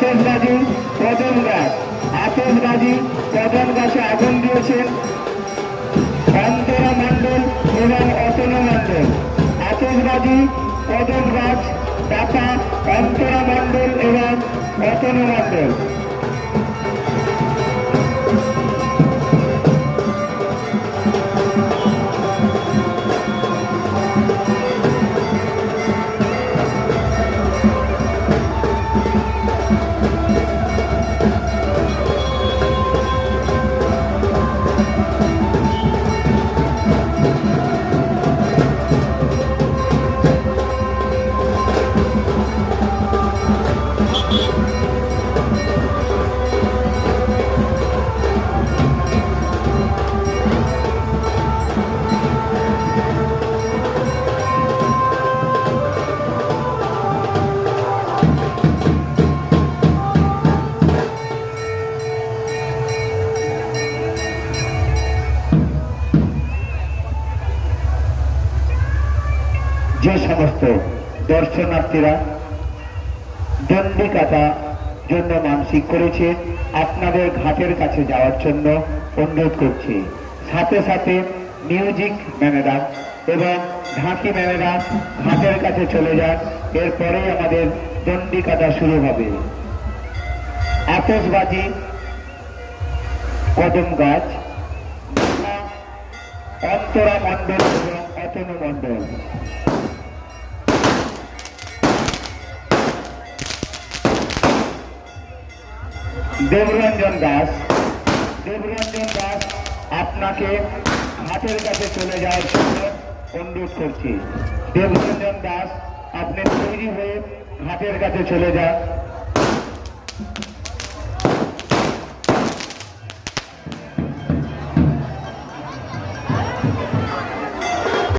আতশবাজি কদম গাছ, আতশবাজি কদম গাছে আগুন দিয়েছেন অন্তরা মণ্ডল এবং অতনু মণ্ডল। আতশবাজি কদম গাছ দাতা অন্তরা মণ্ডল এবং অতনু মণ্ডল। যে সমস্ত দর্শনার্থীরা দণ্ডিকাটা জন্য মানসিক করেছে আপনাদের ঘাটের কাছে যাওয়ার জন্য অনুরোধ করছি। সাথে সাথে মিউজিক ম্যানেরা এবং ঢাকি ম্যানেরা ঘাটের কাছে চলে যান, এরপরেই আমাদের দণ্ডিকাটা শুরু হবে। আতশবাজি কদম গাছ অন্তরা মণ্ডল এবং অতনু মণ্ডল। দেবরঞ্জন দাস, দেবরঞ্জন দাস আপনাকে ঘাটের কাছে চলে যাওয়ার জন্য অনুরোধ করছি। দেবরঞ্জন দাস আপনি তৈরি হয়ে ঘাটের কাছে চলে যান।